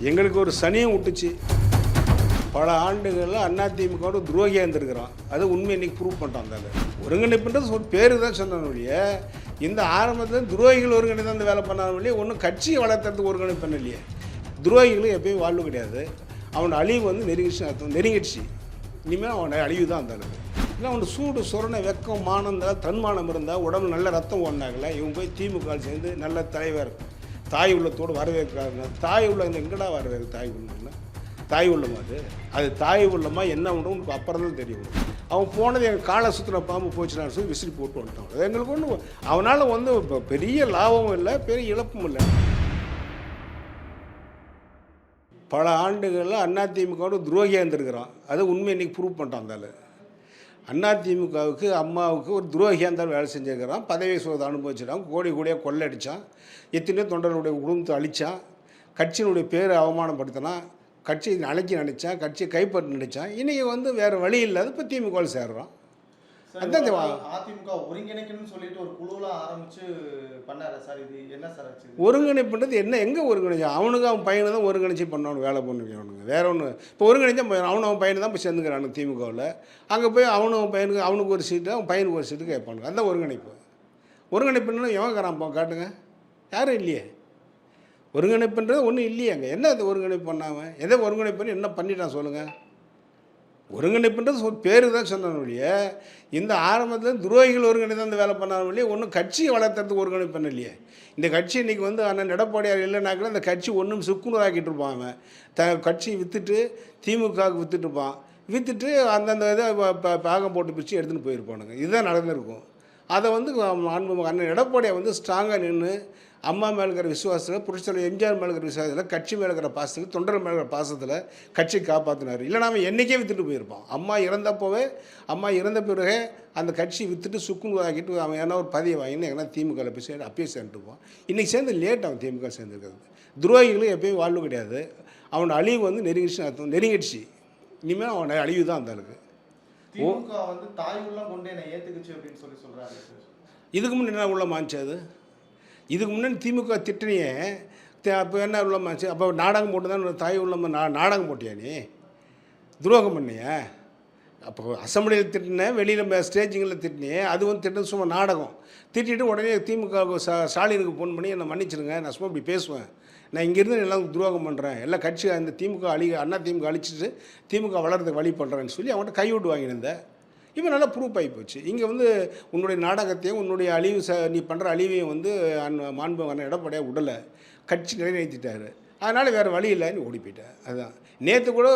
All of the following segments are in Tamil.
எங்களுக்கு ஒரு சனியும் விட்டுச்சு. பல ஆண்டுகளில் அதிமுக துரோகியாக இருந்திருக்கிறோம். அது உண்மை இன்னைக்கு ப்ரூவ் பண்ணிட்டோம். அந்த ஒருங்கிணைப்புன்றது ஒரு பேர் தான் சொன்னாங்க ஒழிய, இந்த ஆரம்பத்தில் துரோகிகள் ஒருங்கிணைந்து அந்த வேலை பண்ணாத ஒழிய ஒன்றும் கட்சியை வளர்த்துறதுக்கு ஒருங்கிணைப்பு பண்ண இல்லையே. துரோகிகளும் எப்பயும் வாழ்வு கிடையாது. அவனோட அழிவு வந்து நெருங்கிடுச்சு. இனிமேல் அவனோட அழிவு தான் அந்த அளவு. இல்லை அவனுக்கு சூடு சொரணை வெக்கம் மானம் இருந்தால் தன்மானம் இருந்தால் உடம்புல நல்ல ரத்தம் ஓடினாங்கல்ல, இவங்க போய் திமுக சேர்ந்து நல்ல தலைவர் தாய் உள்ளத்தோடு வரவேற்கிறாங்க. தாய் உள்ள இந்த எங்கடா வரவேற்க தாய் உள்ளம்னா தாய் உள்ளமா அது தாய் உள்ளமா என்ன ஒன்று உனக்கு அப்புறம் தான் தெரியும். அவன் போனது எங்கள் காலை சுற்றின பாம்பு போச்சுனான்னு சொல்லி விசிறி போட்டு வந்துட்டான். அது எங்களுக்கு ஒன்றும் அவனால் வந்து இப்போ பெரிய லாபமும் இல்லை, பெரிய இழப்பும் இல்லை. பல ஆண்டுகளில் அதிமுக துரோகியாக இருந்திருக்கிறோம். அது உண்மை இன்றைக்கி ப்ரூவ் பண்ணிட்டான். அந்த அதிமுகவுக்கு அம்மாவுக்கு ஒரு துரோகியாக இருந்தாலும் வேலை செஞ்சுருக்கிறான். பதவி சோதை அனுபவிச்சிடான். கோடி கோடியாக கொள்ளடித்தான். எத்தனையோ தொண்டர்களுடைய குடும்பத்தை அழித்தான். கட்சியினுடைய பேரை அவமானப்படுத்தினான். கட்சியை அழைக்கி நினைச்சான். கட்சியை கைப்பற்றி நினைச்சான். இன்றைக்கி வந்து வேறு வழி இல்லாத இப்போ திமுகவில் சேர்றான். அதான் அதிமுக ஒருங்கிணைக்கணும்னு சொல்லிட்டு ஒரு குழுலாம் ஆரம்பிச்சு பண்ணாரு சார். இது என்ன சார் ஆச்சு? ஒருங்கிணைப்புன்றது என்ன? எங்கே ஒருங்கிணைச்சான்? அவனுக்கு அவன் பையனை தான் ஒருங்கிணைச்சி பண்ணவனு வேலை பண்ணுங்க. அவனுங்க வேற ஒன்று இப்போ ஒருங்கிணைச்சா அவன் பையனை தான் போய் சேர்ந்துக்கிறானு திமுகவில். அங்கே போய் அவன் பையனுக்கு அவனுக்கு ஒரு சீட்டு, அவன் பையனுக்கு ஒரு சீட்டு கேட்பானுங்க. அதுதான் ஒருங்கிணைப்பு. ஒருங்கிணைப்புன்னு எவன் காட்டுங்க? யாரும் இல்லையே. ஒருங்கிணைப்புன்றது ஒன்றும் இல்லையே. அங்கே என்ன அது ஒருங்கிணைப்பு பண்ணாமல் எதை ஒருங்கிணைப்புன்னு என்ன பண்ணிட்டான் சொல்லுங்கள்? ஒருங்கிணைப்புன்றது ஒரு பேர் தான் சொன்னான் ஒழிய, இந்த ஆரம்பத்தில் துரோகிகள் ஒருங்கிணைந்து அந்த வேலை பண்ணாத ஒழிய ஒன்றும் கட்சியை வளர்த்துறதுக்கு ஒருங்கிணைப்பு பண்ண இல்லையே. இந்த கட்சி இன்றைக்கி வந்து அண்ணன் எடப்பாடியார் இல்லைனாக்கில் அந்த கட்சி ஒன்றும் சுக்குநூறாக்கிட்டு இருப்பான். அவன் கட்சியை விற்றுட்டு திமுகவுக்கு விற்றுட்டுருப்பான். விற்றுட்டு அந்தந்த இதை பாகம் போட்டு பிரித்து எடுத்துகிட்டு போயிருப்பானுங்க. இதுதான் நடந்திருக்கும். அதை வந்து அண்ணன் எடப்பாடியை வந்து ஸ்ட்ராங்காக நின்று அம்மா மேலே இருக்கிற விசுவாசத்தில், புரட்சித்தலைவர் எம்ஜிஆர் மேலே இருக்கிற விசுவாசத்தில், கட்சி மேலே இருக்கிற பாசத்தில், தொண்டர் மேலே இருக்கிற பாசத்தில் கட்சியை காப்பாற்றினார். இல்லைனா அவன் என்றைக்கே விற்றுட்டு போயிருப்பான். அம்மா இறந்த பிறகு அந்த கட்சி விற்றுட்டு சுக்குநூறாக்கிட்டு அவன் ஏன்னா ஒரு பதவியை வாங்கின்னு எங்கன்னா திமுகவில் போய் சேர்ந்து அப்பயே சேர்ந்துருப்பான். இன்றைக்கி சேர்ந்து லேட் அவன் திமுக சேர்ந்துருக்கிறது. துரோகிகளும் எப்பயும் வாழ்வு கிடையாது. அவனோட அழிவு வந்து நெருங்கிடுச்சு. இனிமேல் அவனோட அழிவு தான் அந்த அளவுக்கு. திமுக வந்து தாய் உள்ளம் கொண்டு என்னை ஏற்றுக்குச்சு அப்படின்னு சொல்கிறாரு. இதுக்கு முன்னாடி என்ன உள்ள மாஞ்சாது? இதுக்கு முன்னாடி திமுக திட்டினியே அப்போ என்ன உள்ளமாச்சு? அப்போ நாடகம் போட்டு தான் தாய் உள்ளம் நாடகம் போட்டியா? நீ துரோகம் பண்ணிய? அப்போ அசம்பிளியில் திட்டினேன், வெளியில் ஸ்டேஜிங்கில் திட்டினேன். அது வந்து திட்டம் சும்மா நாடகம். திட்டிட்டு உடனே திமுக ஸ்டாலினுக்கு ஃபோன் பண்ணி என்னை மன்னிச்சிருங்க, நான் சும்மா இப்படி பேசுவேன், நான் இங்கேருந்து எல்லாம் துரோகம் பண்ணுறேன், எல்லாம் கட்சி அந்த திமுக திமுக அழிச்சிட்டு திமுக வளர்றதுக்கு வழி பண்ணுறேன்னு சொல்லி அவங்கள்ட்ட கைவிட்டு வாங்கியிருந்தேன். இப்போ நல்லா ப்ரூஃப் ஆகி போச்சு. இங்கே வந்து உன்னுடைய நாடகத்தையும் உன்னுடைய அழிவு நீ பண்ணுற அழிவையும் வந்து மாண்பு எடப்பாடியாக விடலை, கட்சி நிலைநிறுத்திட்டாரு. அதனால் வேறு வழி இல்லை, நீ ஓடி போயிட்டேன். அதுதான் நேற்று கூட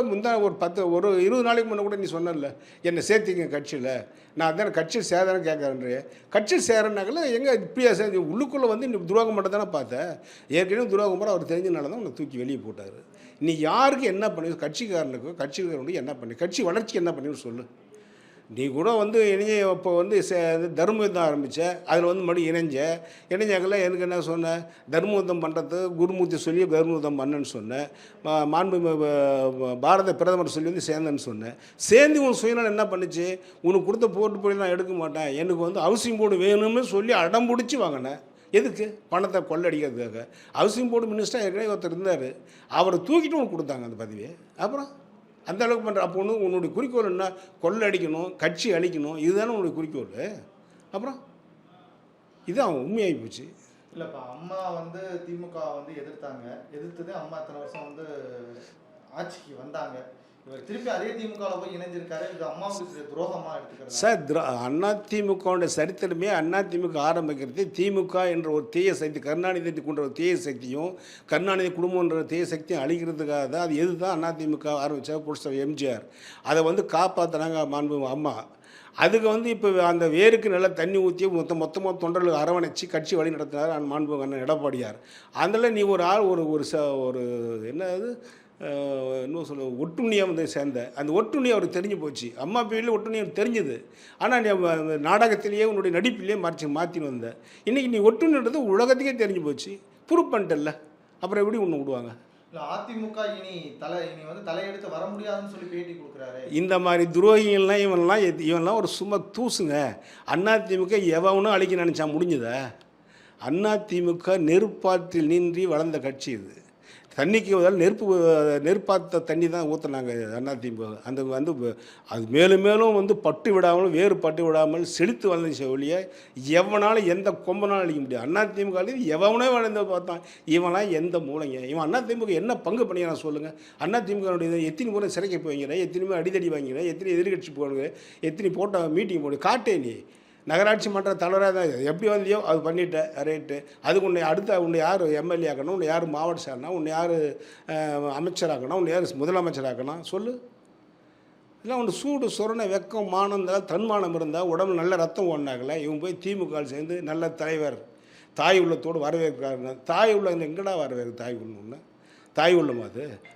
ஒரு 20 நாளைக்கு முன்னே கூட நீ சொன்னல, என்னை சேர்த்திங்க கட்சியில், நான் அதான் கட்சியில் சேரன்னு கேட்குறேன். கட்சியில் சேரனாக்கல எங்கே இப்படியா சேர்ந்து உள்ளுக்குள்ளே வந்து நீ துரோகம் மட்டும் தானே பார்த்தேன். ஏற்கனவே துரோகம் கூட அவர் தெரிஞ்சனால தான் உன்னை தூக்கி வெளியே போட்டார். நீ யாருக்கு என்ன பண்ணி கட்சிக்காரனுக்கு என்ன பண்ணி கட்சி வளர்ச்சிக்கு என்ன பண்ணி சொல்லு. நீ கூட வந்து இப்போ வந்து தர்ம யுத்தம் ஆரம்பித்த, அதில் வந்து மறுபடியும் இணைஞ்சாக்கல எனக்கு என்ன சொன்னேன்? தர்ம யுத்தம் பண்ணுறது குருமூர்த்தி சொல்லி தர்ம யுத்தம் பண்ணேன்னு சொன்னேன். மாண்பு பாரத பிரதமர் சொல்லி வந்து சேர்ந்தேன்னு சொன்னேன். சேர்ந்து உன் சுயநலம் என்ன பண்ணிச்சு? உனக்கு கொடுத்த போட்டு நான் எடுக்க மாட்டேன், எனக்கு வந்து ஹவுசிங் போர்டு வேணும்னு சொல்லி அடம் பிடிச்சி வாங்கினேன். எதுக்கு? பணத்தை கொள்ளடிக்கிறதுக்காக. ஹவுசிங் போர்டு மினிஸ்டராக ஏற்கனவே ஒருத்தர் இருந்தார், அவரை தூக்கிட்டு உனக்கு கொடுத்தாங்க அந்த பதவியை. அப்புறம் அந்த அளவுக்கு பண்ணுற அப்போ உன்னுடைய குறிக்கோள் என்ன? கொள்ளை அடிக்கணும், கட்சி அழிக்கணும், இதுதானே உன்னுடைய குறிக்கோள். அப்புறம் இதுதான் உண்மையாகி போச்சு. இல்லைப்பா, அம்மா வந்து திமுக வந்து எதிர்த்தது அம்மா இத்தனை வருஷம் வந்து ஆட்சிக்கு வந்தாங்க. இவர் திருப்பி அதே திமுகவில் போய் இணைஞ்சிருக்காரு. இது அம்மாவுக்கு துரோகமாக எடுத்துக்கிறாங்க சார். அதிமுகவுடைய சரித்திரமே அதிமுக ஆரம்பிக்கிறது திமுக என்ற ஒரு தீய சக்தி, கருணாநிதி கொண்ட ஒரு தீய சக்தியும் கருணாநிதி குடும்பம்ன்ற தீய சக்தியும் அழிக்கிறதுக்காக தான். அது எது தான் அதிமுக ஆரம்பித்தா புரட்சித்தலைவர் எம்ஜிஆர் அதை வந்து காப்பாற்றினாங்க மாண்பு அம்மா. அதுக்கு வந்து இப்போ அந்த வேருக்கு நல்லா தண்ணி ஊற்றி மொத்தமாக தொண்டர்களுக்கு அரவணைச்சி கட்சி வழி நடத்தினார் மாண்பு அண்ணன் எடப்பாடியார். அதில் நீ ஒரு ஆள் ஒரு என்னது இன்னும் சொல்ல ஒட்டுண்ணியாக வந்து சேர்ந்த அந்த ஒட்டுண்ணி அவருக்கு தெரிஞ்சு போச்சு. அம்மா பேரில் ஒட்டுண்ணி அவருக்கு தெரிஞ்சுது. ஆனால் நீ நாடகத்திலேயே உன்னுடைய நடிப்பிலேயே மாற்றின்னு வந்த. இன்றைக்கி நீ ஒட்டுண்ணின்றது உலகத்துக்கே தெரிஞ்சு போச்சு. ப்ரூவ் பண்ணிட்டல, அப்புறம் எப்படி ஒன்று விடுவாங்க? அதிமுக இனி வந்து தலையெடுத்து வர முடியாதுன்னு சொல்லி பேட்டி கொடுக்குறாரு. இந்த மாதிரி துரோகிகள்லாம் இவன்லாம் ஒரு சும்மா தூசுங்க. அதிமுக எவனும் அழிக்க நினச்சா முடிஞ்சதா? அதிமுக நெருப்பாற்றில் நின்றி வளர்ந்த கட்சி இது. தண்ணிக்கு பதில் நெருப்பாத்த தண்ணி தான் ஊற்றுனாங்க அதிமுக. அந்த வந்து அது மேலும் மேலும் வந்து பட்டு விடாமல் வேறு பட்டு விடாமல் செழித்து வளர்ந்துச்சு ஒழிய எவனாலும் எந்த கொம்பனாலும் அழிக்க முடியாது. அதிமுக எவனே வளர்ந்து பார்த்தான் இவனாம் எந்த மூளைங்க, இவன் அதிமுக என்ன பங்கு பண்ணிக்கிறான் சொல்லுங்கள். அதிமுகனுடைய எத்தனை முறை சிறைக்கு போய்ங்கிற, எத்தனை முறை அடிதடி வாங்கிக்கிறேன், எத்தனை எதிர்கட்சி போடுங்க, எத்தனை போட்ட மீட்டிங் போடு காட்டே. நீ நகராட்சி மன்ற தலைவராக தான் எப்படி வந்தியோ அது பண்ணிட்டேன் ரைட்டு. அதுக்கு உன்னை அடுத்த உன்னை யார் எம்எல்ஏ ஆக்கணும், உன்னை யார் மாவட்ட சேர்னா, உன்னை யார் அமைச்சராக்கணும், உன்னை யார் முதலமைச்சராக்கணும் சொல்லு. இல்லை ஒன்று சூடு சொரணை வெக்கம் மானம் இருந்தால் தன்மானம் இருந்தால் உடம்புல நல்ல ரத்தம் ஓடினாக்கல இவன் போய் திமுக சேர்ந்து நல்ல தலைவர் தாய் உள்ளத்தோடு வரவேற்கிறாருங்க. தாய் உள்ள எங்கடா வரவேற்கு தாய் உள்ளம்னு? தாய் உள்ளமா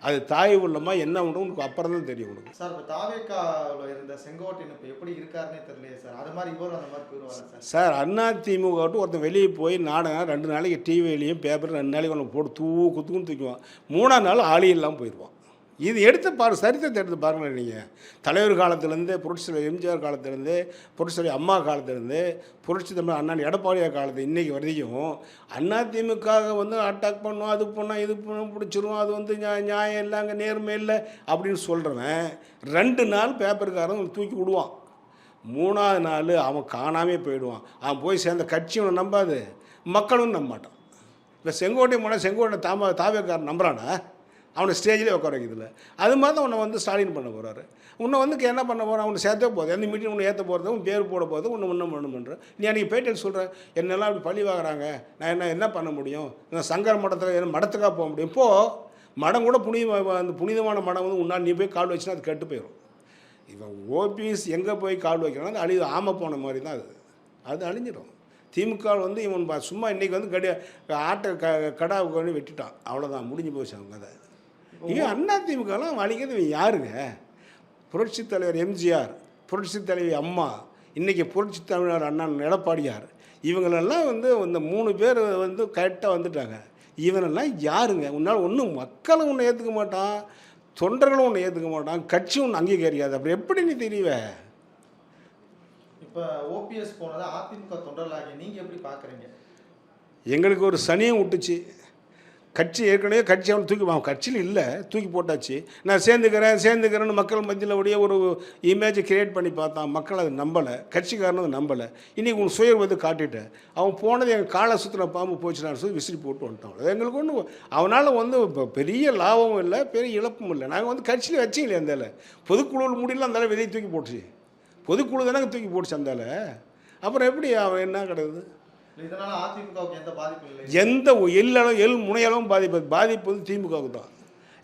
அது தாய் உள்ளமா என்ன உண்டு உனக்கு அப்புறம் தான் தெரியும் உனக்கு. சார் இப்போ தாவேக்காவில் இருந்த செங்கோட்டையன் இப்போ எப்படி இருக்காருன்னே தெரியலையே சார். அது மாதிரி இவரும் அந்த மாதிரி போயிடுவாங்க சார். அதிமுக ஒருத்தன் வெளியே போய் நாடகம் 2 நாளைக்கு டிவிலையும் பேப்பர் 2 நாளைக்கு ஒன்று போட்டு குத்துக்குன்னு தூக்குவான். 3ஆம் நாள் ஆளி இல்லாமல் போயிடுவான். இது எடுத்து சரித்திரத்தை எடுத்து பாருங்களேன். நீங்கள் தலைவர் காலத்திலேருந்து புரட்சி எம்ஜிஆர் காலத்திலேருந்து புரட்சி அம்மா காலத்திலேருந்து புரட்சி தமிழ் அண்ணன் எடப்பாடியார் காலத்து இன்றைக்கி வரைக்கும் அதிமுக வந்து அட்டாக் பண்ணோம், அது பண்ணோம், இது பண்ணோம், பிடிச்சிரும், அது வந்து நியாயம் இல்லை, அங்கே நேர்மை இல்லை அப்படின்னு சொல்கிறவன் 2 நாள் பேப்பருக்காரன் தூக்கி விடுவான். 3ஆவது நாள் அவன் காணாமே போயிடுவான். அவன் போய் சேர்ந்த கட்சியும் நம்பாது, மக்களும் நம்ப மாட்டான். இப்போ செங்கோட்டை போனால் செங்கோட்டை தாவேக்காரன் நம்புறானா? அவனை ஸ்டேஜிலே உட்கார வைக்கிறதில்ல. அது மாதிரி தான் உன்னை வந்து ஸ்டாலின் பண்ண போகிறாரு. உன்னை வந்து என்ன பண்ண போகிறான்? அவனை சேர்த்தே போகுது. எந்த மீட்டிங் உன்னை ஏற்ற போகிறது, உன் பேர் போட போகிறது, உன்னை ஒன்றும் பண்ண பண்ணுறேன். நீ அன்றைக்கி பேட்டில் சொல்கிறேன் என்னெல்லாம் அப்படி பழி வாங்குறாங்க, நான் என்ன பண்ண முடியும்? நான் சங்கர மடத்தில் என்ன மடத்துக்காக போக முடியும்? இப்போது மடம் கூட அந்த புனிதமான மடம் வந்து உன்னால் நீ போய் கால் வச்சுன்னா அது கெட்டு போயிடும். இவன் ஓபிஎஸ் எங்கே போய் கால் வைக்கிறான் அது அழிவு ஆமை போன மாதிரி தான் அது அழிஞ்சிடும். திமுக வந்து இவன் சும்மா இன்றைக்கி வந்து ஆட்டை கடாவுக்கு வந்து வெட்டிட்டான், அவ்வளோதான், முடிஞ்சு போச்சு அவங்க கதை. இவன் அதிமுகலாம் வலிக்கிறது யாருங்க? புரட்சி தலைவர் எம்ஜிஆர், புரட்சி தலைவி அம்மா, இன்றைக்கி புரட்சி தமிழர் அண்ணன் எடப்பாடியார், இவங்களெல்லாம் வந்து இந்த 3 பேர் வந்து கரெக்டாக வந்துட்டாங்க. இவனெல்லாம் யாருங்க? உன்னால் ஒன்றும் மக்களும் ஒன்று ஏற்றுக்க மாட்டான், தொண்டர்களும் ஒன்று ஏற்றுக்க மாட்டான், கட்சி ஒன்று அங்கீகரிக்காது. அப்படி எப்படி நீ தெரியவ? இப்போ ஓபிஎஸ் போனதை அதிமுக தொண்டர்களாக நீங்கள் எப்படி பார்க்குறீங்க? எங்களுக்கு ஒரு சனியும் விட்டுச்சு. கட்சி ஏற்கனவே கட்சி அவன் அவன் கட்சியில் இல்லை, தூக்கி போட்டாச்சு. நான் சேர்ந்துக்கிறேன்னு மக்கள் மத்தியில் ஒரு இமேஜை கிரியேட் பண்ணி பார்த்தான். மக்கள் அதை நம்பலை, கட்சிக்காரனும் அதை நம்பலை. இன்றைக்கி உன் சுயர் வந்து காட்டிட்டேன். அவன் போனது எங்கள் காலை சுற்றின பாம்பு போச்சுனான்னு சொல்லி விசிறி போட்டு வந்துட்டான். அது எங்களுக்கு ஒன்றும் அவனால் வந்து இப்போ பெரிய லாபமும் இல்லை, பெரிய இழப்பும் இல்லை. நாங்கள் வந்து கட்சியில் வச்சிங்களே அந்தால பொதுக்குழுவில் முடியல, அந்தால விதையை தூக்கி போட்டுச்சு. பொதுக்குழு தானே தூக்கி போட்டுச்சு அந்தால. அப்புறம் எப்படி அவன் என்ன கிடையாது? இதனால் அதிமுகவுக்கு எந்த பாதிப்பும் இல்லை. எந்த எல் முனையளவும் பாதிப்பு வந்து திமுகவுக்கு தான்.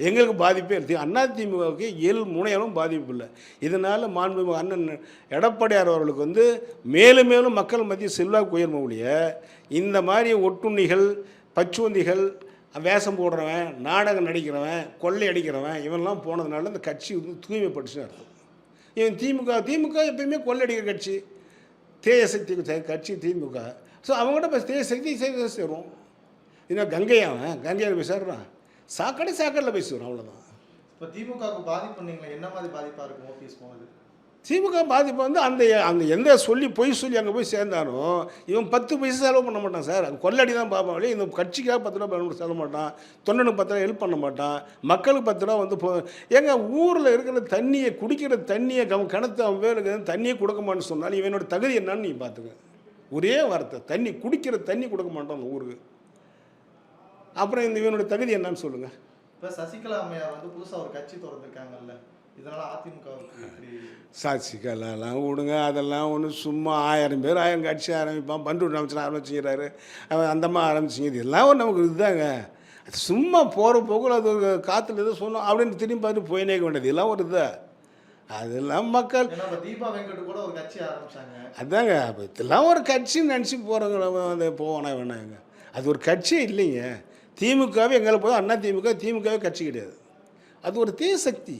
எங்களுக்கு பாதிப்பே இல்லை. அதிமுகவுக்கு முனையளவும் பாதிப்பு இல்லை. இதனால் மாண்புமிகு அண்ணன் எடப்பாடியார் அவர்களுக்கு வந்து மேலும் மேலும் மக்கள் மத்திய செல்வாக்கு உயர்ம ஒழிய இந்த மாதிரி ஒட்டுண்ணிகள், பச்சுவந்திகள், வேஷம் போடுறவன், நாடகம் நடிக்கிறவன், கொள்ளை அடிக்கிறவன் இவன்லாம் போனதுனால இந்த கட்சி வந்து தூய்மைப்பட்டுச்சுன்னு அர்த்தம். இவன் திமுக எப்பயுமே கொள்ளடிக்கிற கட்சி, தேசக்தி கட்சி திமுக. ஸோ அவங்ககிட்ட இப்போ தேசக்தி சேரும். இன்னும் கங்கையில் போய் சேர்றான், சாக்கடையில் போய் சேரும், அவ்வளோதான். இப்போ திமுகவுக்கு பாதிப்பு நீங்களே என்ன மாதிரி பாதிப்பாக இருக்கும் ஓபிஎஸ் போனது? திமுக பாதிப்பு வந்து அந்த எந்த பொய் சொல்லி அங்கே போய் சேர்ந்தானோ இவன் 10 பைசா செலவு பண்ண மாட்டான் சார். அது கொள்ளடி தான் பார்ப்பான். வழி இந்த கட்சிக்காக 10 ரூபா செலவு மாட்டான், தொண்டனுக்கு 10 ரூபா ஹெல்ப் பண்ண மாட்டான், மக்களுக்கு 10 ரூபா வந்து எங்கள் ஊரில் இருக்கிற தண்ணியை குடிக்கிற தண்ணியை கிணத்து அவன் பேருக்கு தண்ணியே கொடுக்க மாட்டேன்னு சொன்னாலும் இவனோட தகுதி என்னன்னு நீ பார்த்துக்க. ஒரே வார்த்தை, தண்ணி குடிக்கிற தண்ணி கொடுக்க மாட்டான் அந்த ஊருக்கு. அப்புறம் இந்த இவனோட தகுதி என்னன்னு சொல்லுங்கள். இப்போ சசிகலா அம்மையார் வந்து புதுசாக ஒரு கட்சி திறந்துருக்காங்கல்ல, இதனால் அதிமுகவுக்கு சசிகலாலாம் விடுங்க, அதெல்லாம் ஒன்று சும்மா 1000 பேர் 1000 கட்சி ஆரம்பிப்பான். பண்டூர் அமைச்சர் ஆரம்பிச்சுக்கிறாரு, அவன் அந்தம்மா ஆரம்பிச்சிங்க. இது எல்லாம் ஒரு நமக்கு இதுதாங்க. சும்மா போகிற போக்குல அது ஒரு காற்றுல எதுவும் சொன்னோம் அப்படின்னு திரும்பி பார்த்து போயினே வேண்டியது இதெல்லாம் ஒரு இதா. அதெல்லாம் மக்கள் தீபா வெங்கட் கூட ஒரு கட்சி ஆரம்பிச்சாங்க. அதாங்க இதெல்லாம் ஒரு கட்சின்னு நினச்சி போகிறவங்க வந்து போவானா வேணாங்க. அது ஒரு கட்சியே இல்லைங்க. திமுகவே எங்களை போய் திமுகவே கட்சி கிடையாது. அது ஒரு தேசக்தி.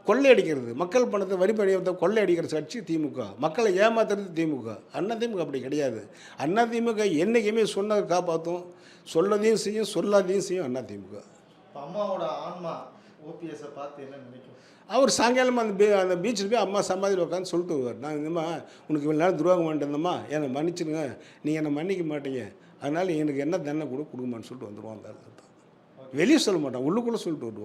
கொள்ளையடிக்கிறது, மக்கள் பணத்தை வரி பணியத்தை கொள்ளையடிக்கிற கட்சி திமுக. மக்களை ஏமாத்துறது திமுக. அதிமுக அப்படி கிடையாது. அதிமுக என்றைக்குமே சொன்னதை காப்பாற்றும், சொல்லதையும் செய்யும், சொல்லாதையும் செய்யும் அதிமுக. அம்மாவோட ஆன்மா ஓபிஎஸ்ஸை பார்த்து என்ன நினைக்கும்? அவர் சாயங்காலம் அந்த பீச்சில் போய் அம்மா சமாதியில் உட்காந்து சொல்லிட்டு வருவார், நான் இந்தம்மா உனக்கு இவ்வளோ நேரம் துரோகம் பண்ணிட்டேந்தம்மா, என்னை மன்னிச்சிடுங்க, நீங்கள் என்னை மன்னிக்க மாட்டீங்க, அதனால் எனக்கு என்ன தண்டனை கொடுக்குமான்னு சொல்லிட்டு வந்துடுவோம். அந்த வெளியே சொல்ல மாட்டோம், உள்ளுக்குள்ளே சொல்லிட்டு வருவோம்.